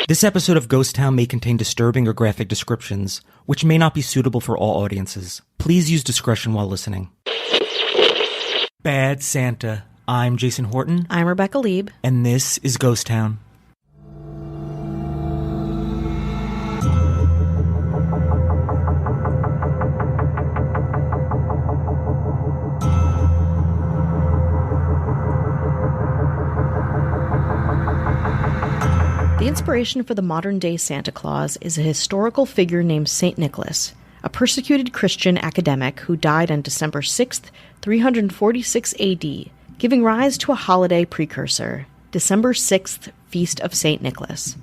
This episode of Ghost Town may contain disturbing or graphic descriptions, which may not be suitable for all audiences. Please use discretion while listening. Bad Santa. I'm Jason Horton. I'm Rebecca Lieb. And this is Ghost Town. The inspiration for the modern-day Santa Claus is a historical figure named Saint Nicholas, a persecuted Christian academic who died on December 6th, 346 AD, giving rise to a holiday precursor, December 6th Feast of Saint Nicholas.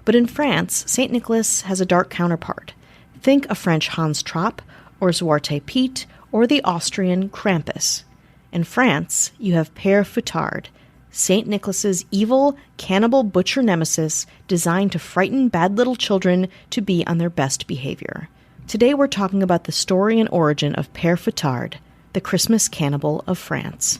But in France, Saint Nicholas has a dark counterpart. Think a French Hans Trapp, or Zwarte Piet, or the Austrian Krampus. In France, you have Père Fouettard, St. Nicholas's evil, cannibal butcher nemesis designed to frighten bad little children to be on their best behavior. Today we're talking about the story and origin of Père Fouettard, the Christmas Cannibal of France.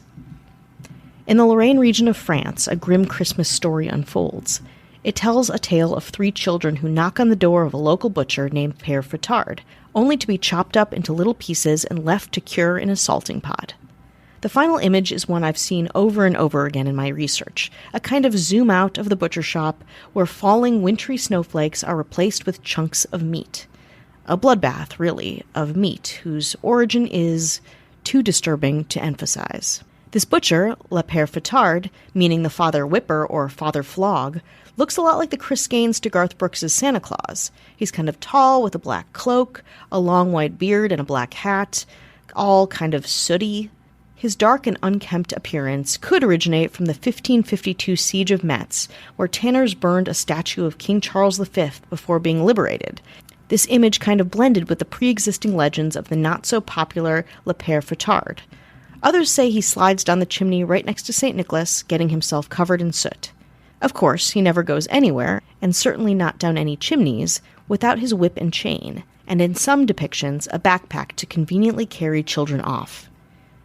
In the Lorraine region of France, a grim Christmas story unfolds. It tells a tale of 3 children who knock on the door of a local butcher named Père Fouettard, only to be chopped up into little pieces and left to cure in a salting pot. The final image is one I've seen over and over again in my research, a kind of zoom out of the butcher shop where falling wintry snowflakes are replaced with chunks of meat. A bloodbath, really, of meat whose origin is too disturbing to emphasize. This butcher, Le Père Fouettard, meaning the Father Whipper or Father Flog, looks a lot like the Chris Gaines to Garth Brooks' Santa Claus. He's kind of tall with a black cloak, a long white beard and a black hat, all kind of sooty. His dark and unkempt appearance could originate from the 1552 Siege of Metz, where tanners burned a statue of King Charles V before being liberated. This image kind of blended with the pre-existing legends of the not-so-popular Le Père Fouettard. Others say he slides down the chimney right next to St. Nicholas, getting himself covered in soot. Of course, he never goes anywhere, and certainly not down any chimneys, without his whip and chain, and in some depictions, a backpack to conveniently carry children off.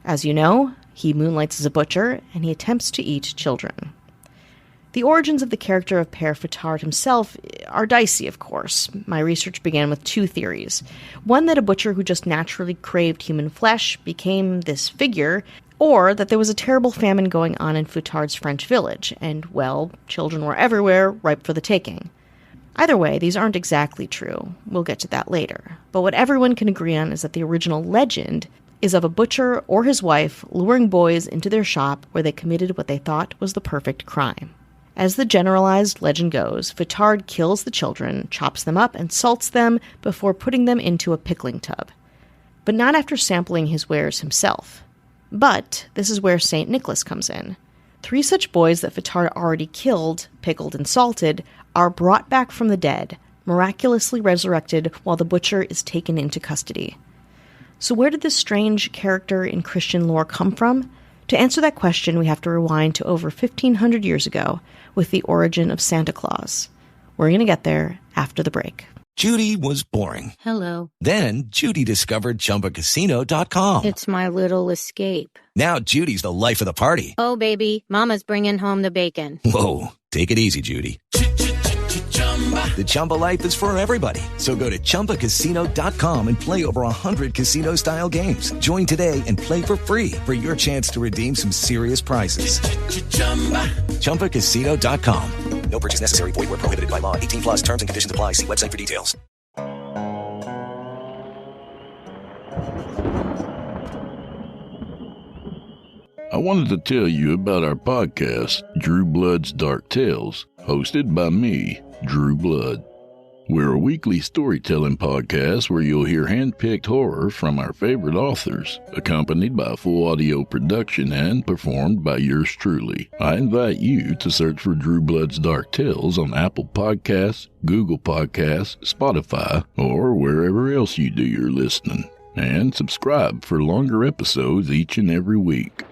As you know, he moonlights as a butcher, and he attempts to eat children. The origins of the character of Père Fouettard himself are dicey, of course. My research began with 2 theories. One, that a butcher who just naturally craved human flesh became this figure, or that there was a terrible famine going on in Fouettard's French village, and, well, children were everywhere, ripe for the taking. Either way, these aren't exactly true. We'll get to that later. But what everyone can agree on is that the original legend is of a butcher or his wife luring boys into their shop where they committed what they thought was the perfect crime. As the generalized legend goes, Fouettard kills the children, chops them up, and salts them before putting them into a pickling tub. But not after sampling his wares himself. But this is where St. Nicholas comes in. 3 such boys that Fouettard already killed, pickled, and salted are brought back from the dead, miraculously resurrected while the butcher is taken into custody. So where did this strange character in Christian lore come from? To answer that question, we have to rewind to over 1,500 years ago with the origin of Santa Claus. We're going to get there after the break. Judy was boring. Hello. Then Judy discovered ChumbaCasino.com. It's my little escape. Now Judy's the life of the party. Oh, baby, mama's bringing home the bacon. Whoa, take it easy, Judy. The Chumba life is for everybody. So go to ChumbaCasino.com and play over 100 casino-style games. Join today and play for free for your chance to redeem some serious prizes. ChumbaCasino.com. No purchase necessary. Void where prohibited by law. 18 plus terms and conditions apply. See website for details. I wanted to tell you about our podcast, Drew Blood's Dark Tales, hosted by me, Drew Blood. We're a weekly storytelling podcast where you'll hear hand-picked horror from our favorite authors, accompanied by full audio production and performed by yours truly. I invite you to search for Drew Blood's Dark Tales on Apple Podcasts, Google Podcasts, Spotify, or wherever else you do your listening. And subscribe for longer episodes each and every week.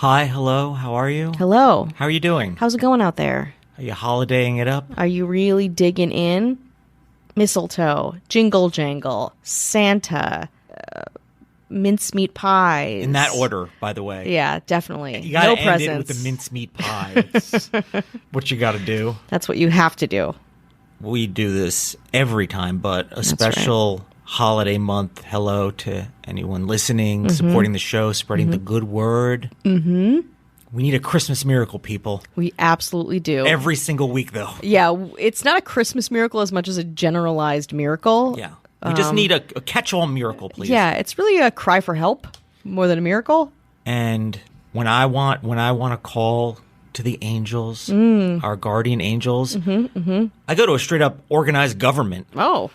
Hi, hello, how are you? Hello. How are you doing? How's it going out there? Are you holidaying it up? Are you really digging in? mistletoe, jingle jangle, Santa, mincemeat pies. In that order, by the way. Yeah, definitely. You gotta No end presents. it with the mincemeat pie. It's what you gotta do. That's what you have to do. We do this every time, but a special holiday month hello to anyone listening, supporting the show, spreading the good word. Mm-hmm. We need a Christmas miracle, people. We absolutely do. Every single week, though. Yeah, it's not a Christmas miracle as much as a generalized miracle. Yeah. We just need a catch-all miracle, please. Yeah, it's really a cry for help more than a miracle. And when I want to call to the angels, our guardian angels, I go to a straight-up organized government. Oh.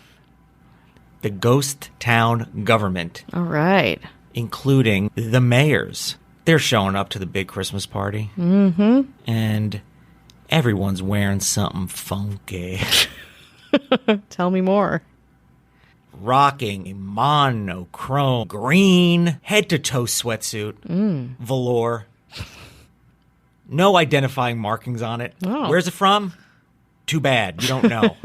The ghost town government. All right. Including the mayors. They're showing up to the big Christmas party. Mm-hmm. And everyone's wearing something funky. Tell me more. Rocking a monochrome green head-to-toe sweatsuit. Velour. No identifying markings on it. Oh. Where's it from? Too bad. You don't know.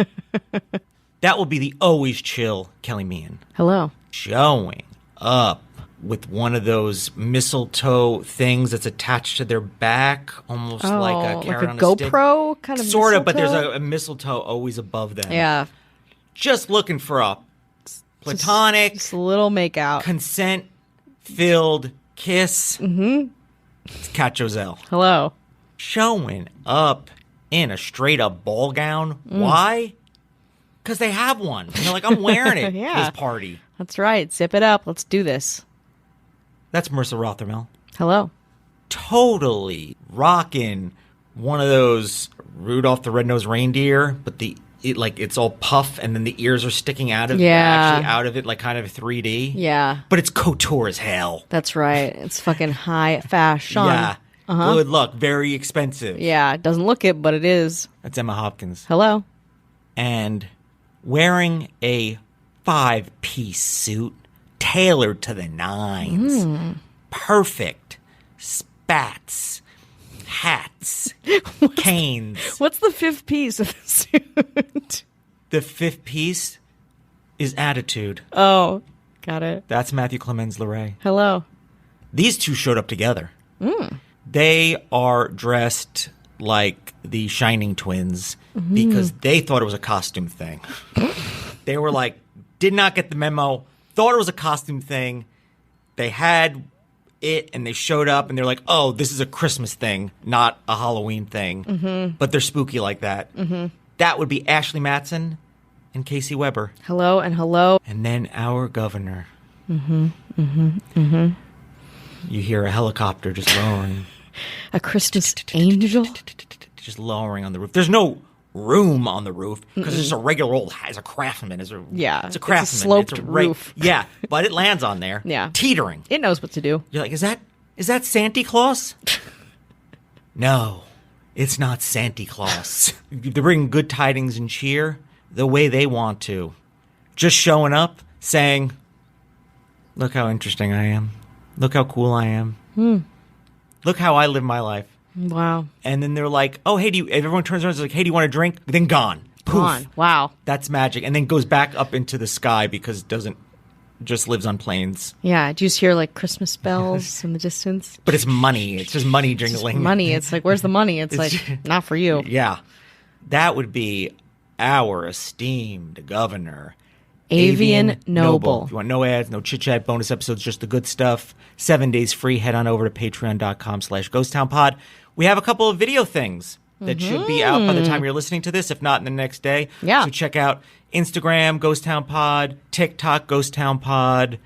That will be the always chill Kelly Meehan. Hello. Showing up with one of those mistletoe things that's attached to their back, almost like a carrot on a stick. GoPro kind of sort of, but there's mistletoe? a mistletoe always above them. Yeah. Just looking for a platonic, Just a little makeout. consent-filled kiss. Mm-hmm. It's Cat Joselle. Hello. Showing up in a straight-up ball gown. Why? Because they have one. And they're like, I'm wearing it Yeah. for this party. That's right. Zip it up. Let's do this. That's Marissa Rothermel. Hello. Totally rocking one of those Rudolph the Red-Nosed Reindeer, but it's all puff and then the ears are sticking out of it like kind of 3D. Yeah. But it's couture as hell. That's right. It's fucking high fashion. Yeah. Good luck. Very expensive. Yeah. It doesn't look it, but it is. That's Emma Hopkins. Hello. And wearing a 5-piece suit tailored to the nines. Perfect. Spats. Hats. Canes. What's the fifth piece of the suit? The fifth piece is attitude. Oh, got it. That's Matthew Clemens LeRae. Hello. These two showed up together. They are dressed like the Shining Twins because they thought it was a costume thing. They were like, did not get the memo, thought it was a costume thing. They had it and they showed up and they're like, oh, this is a Christmas thing, not a Halloween thing. But they're spooky like that. That would be Ashley Matson and Casey Weber. Hello and hello. And then our governor. You hear a helicopter just lowering. A Christmas angel. Just lowering on the roof. There's no room on the roof because it's just a regular old. It's a craftsman. It's a craftsman. It's a sloped roof. Yeah, but it lands on there. Yeah, teetering. It knows what to do. You're like, is that Santa Claus? No, it's not Santa Claus. They're bringing good tidings and cheer the way they want to. Just showing up, saying, "Look how interesting I am. Look how cool I am. Look how I live my life." Wow. And then they're like, oh, hey, everyone turns around and is like, hey, do you want a drink? Then gone. Poof. Gone. Wow. That's magic. And then goes back up into the sky because it just lives on planes. Yeah. Do you just hear like Christmas bells in the distance? But it's money. It's just money jingling. Just money. It's like, where's the money? It's like, not for you. Yeah. That would be our esteemed governor, Avian Noble. If you want no ads, no chit-chat, bonus episodes, just the good stuff, 7 days free, head on over to patreon.com/ghosttownpod. We have a couple of video things that should be out by the time you're listening to this, if not in the next day. Yeah. So check out Instagram, Ghost Town Pod, TikTok, Ghost Town Pod.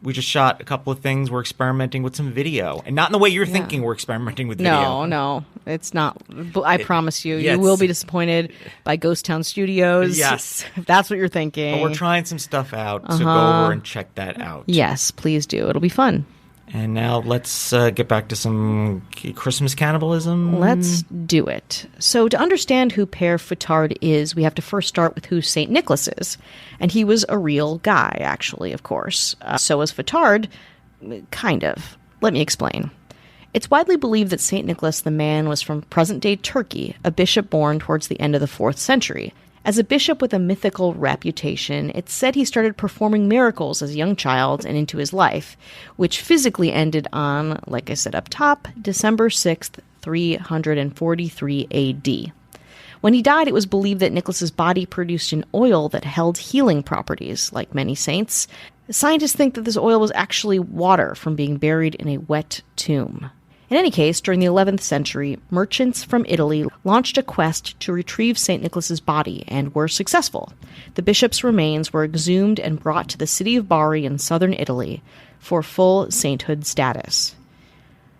We just shot a couple of things. We're experimenting with some video. And not in the way you're thinking we're experimenting with video. No. It's not. I promise you. yes. You will be disappointed by Ghost Town Studios. Yes. If that's what you're thinking. But we're trying some stuff out, so go over and check that out. Yes, please do. It'll be fun. And now let's get back to some Christmas cannibalism. Let's do it. So to understand who Père Fouettard is, we have to first start with who St. Nicholas is. And he was a real guy, actually, of course. So was Fouettard, kind of. Let me explain. It's widely believed that St. Nicholas the man was from present-day Turkey, a bishop born towards the end of the 4th century. As a bishop with a mythical reputation, it's said he started performing miracles as a young child and into his life, which physically ended on, like I said up top, December 6th, 343 AD. When he died, it was believed that Nicholas's body produced an oil that held healing properties, like many saints. Scientists think that this oil was actually water from being buried in a wet tomb. In any case, during the 11th century, merchants from Italy launched a quest to retrieve St. Nicholas's body and were successful. The bishop's remains were exhumed and brought to the city of Bari in southern Italy for full sainthood status.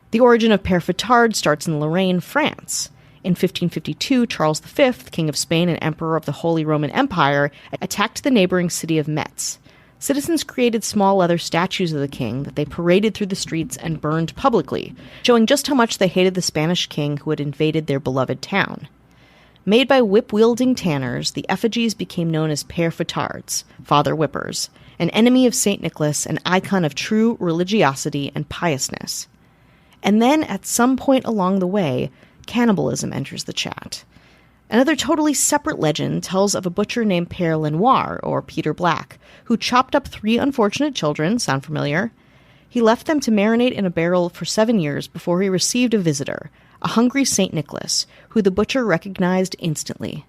The origin of Père Fouettard starts in Lorraine, France. In 1552, Charles V, King of Spain and Emperor of the Holy Roman Empire, attacked the neighboring city of Metz. Citizens created small leather statues of the king that they paraded through the streets and burned publicly, showing just how much they hated the Spanish king who had invaded their beloved town. Made by whip-wielding tanners, the effigies became known as Père Fouettards, Father Whippers, an enemy of St. Nicholas, an icon of true religiosity and piousness. And then, at some point along the way, cannibalism enters the chat. Another totally separate legend tells of a butcher named Père Lenoir, or Peter Black, who chopped up 3 unfortunate children. Sound familiar? He left them to marinate in a barrel for 7 years before he received a visitor, a hungry St. Nicholas, who the butcher recognized instantly.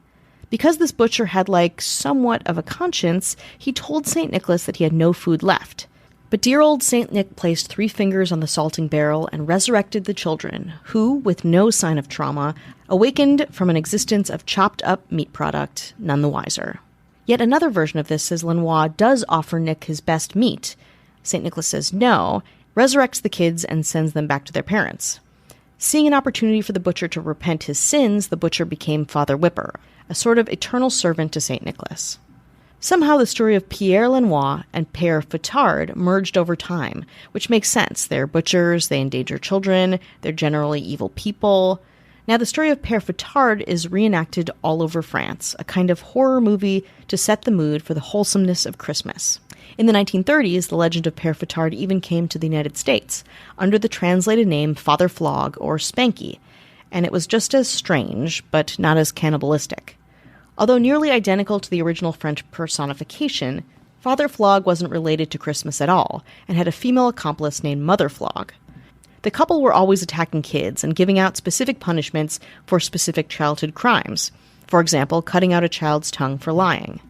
Because this butcher had, somewhat of a conscience, he told St. Nicholas that he had no food left. But dear old St. Nick placed 3 fingers on the salting barrel and resurrected the children, who, with no sign of trauma, awakened from an existence of chopped-up meat product, none the wiser. Yet another version of this says Lenoir does offer Nick his best meat. St. Nicholas says no, resurrects the kids, and sends them back to their parents. Seeing an opportunity for the butcher to repent his sins, the butcher became Father Whipper, a sort of eternal servant to St. Nicholas. Somehow the story of Pierre Lenoir and Père Fouettard merged over time, which makes sense. They're butchers, they endanger children, they're generally evil people. Now the story of Père Fouettard is reenacted all over France, a kind of horror movie to set the mood for the wholesomeness of Christmas. In the 1930s, the legend of Père Fouettard even came to the United States, under the translated name Father Flog or Spanky, and it was just as strange, but not as cannibalistic. Although nearly identical to the original French personification, Father Flog wasn't related to Christmas at all, and had a female accomplice named Mother Flog. The couple were always attacking kids and giving out specific punishments for specific childhood crimes, for example, cutting out a child's tongue for lying.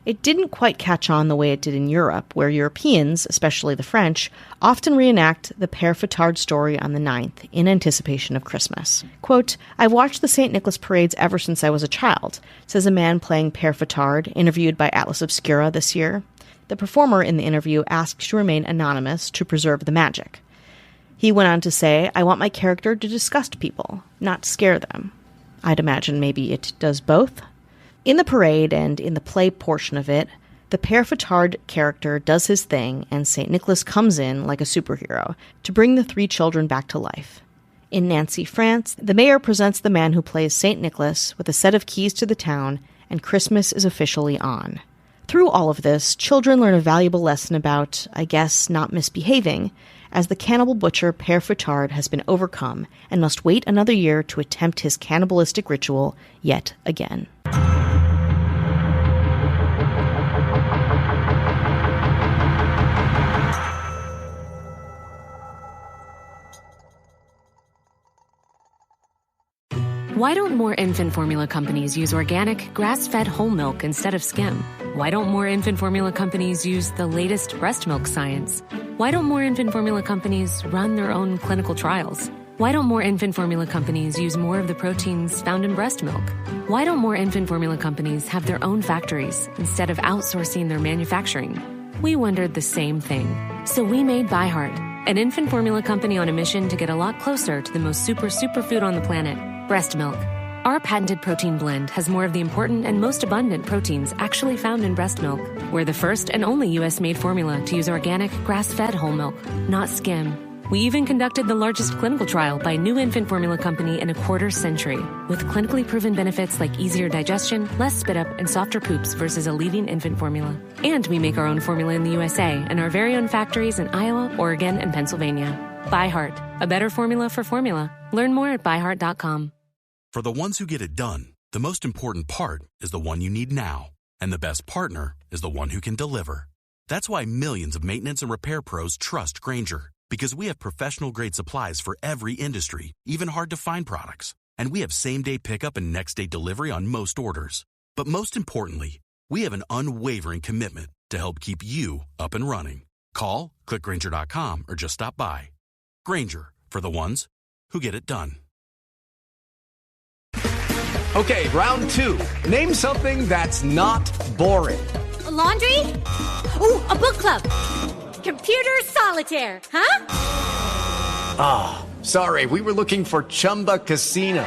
It didn't quite catch on the way it did in Europe, where Europeans, especially the French, often reenact the Père Fouettard story on the 9th in anticipation of Christmas. Quote, "I've watched the St. Nicholas parades ever since I was a child," says a man playing Père Fouettard, interviewed by Atlas Obscura this year. The performer in the interview asked to remain anonymous to preserve the magic. He went on to say, "I want my character to disgust people, not scare them." I'd imagine maybe it does both. In the parade and in the play portion of it, the Père Fouettard character does his thing, and St. Nicholas comes in like a superhero to bring the 3 children back to life. In Nancy, France, the mayor presents the man who plays St. Nicholas with a set of keys to the town, and Christmas is officially on. Through all of this, children learn a valuable lesson about, I guess, not misbehaving, as the cannibal butcher Père Fouettard has been overcome and must wait another year to attempt his cannibalistic ritual yet again. Why don't more infant formula companies use organic, grass-fed whole milk instead of skim? Why don't more infant formula companies use the latest breast milk science? Why don't more infant formula companies run their own clinical trials? Why don't more infant formula companies use more of the proteins found in breast milk? Why don't more infant formula companies have their own factories instead of outsourcing their manufacturing? We wondered the same thing. So we made ByHeart, an infant formula company on a mission to get a lot closer to the most superfood on the planet, breast milk. Our patented protein blend has more of the important and most abundant proteins actually found in breast milk. We're the first and only U.S.-made formula to use organic, grass-fed whole milk, not skim. We even conducted the largest clinical trial by a new infant formula company in a quarter-century, with clinically proven benefits like easier digestion, less spit-up, and softer poops versus a leading infant formula. And we make our own formula in the USA and our very own factories in Iowa, Oregon, and Pennsylvania. ByHeart, a better formula for formula. Learn more at byheart.com. For the ones who get it done, The most important part is the one you need now. And the best partner is the one who can deliver. That's why millions of maintenance and repair pros trust Grainger. Because we have professional-grade supplies for every industry, even hard-to-find products. And we have same-day pickup and next-day delivery on most orders. But most importantly, we have an unwavering commitment to help keep you up and running. Call, click Grainger.com, or just stop by. Grainger, for the ones who get it done. Okay, round two. Name something that's not boring. A laundry? Ooh, a book club. Computer solitaire, huh? Ah, oh, sorry, we were looking for Chumba Casino.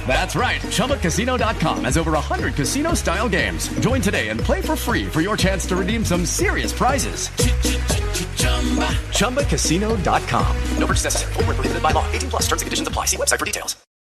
That's right, ChumbaCasino.com has over 100 casino-style games. Join today and play for free for your chance to redeem some serious prizes. ChumbaCasino.com. No purchase necessary. Void where prohibited by law. 18+. Terms and conditions apply. See website for details.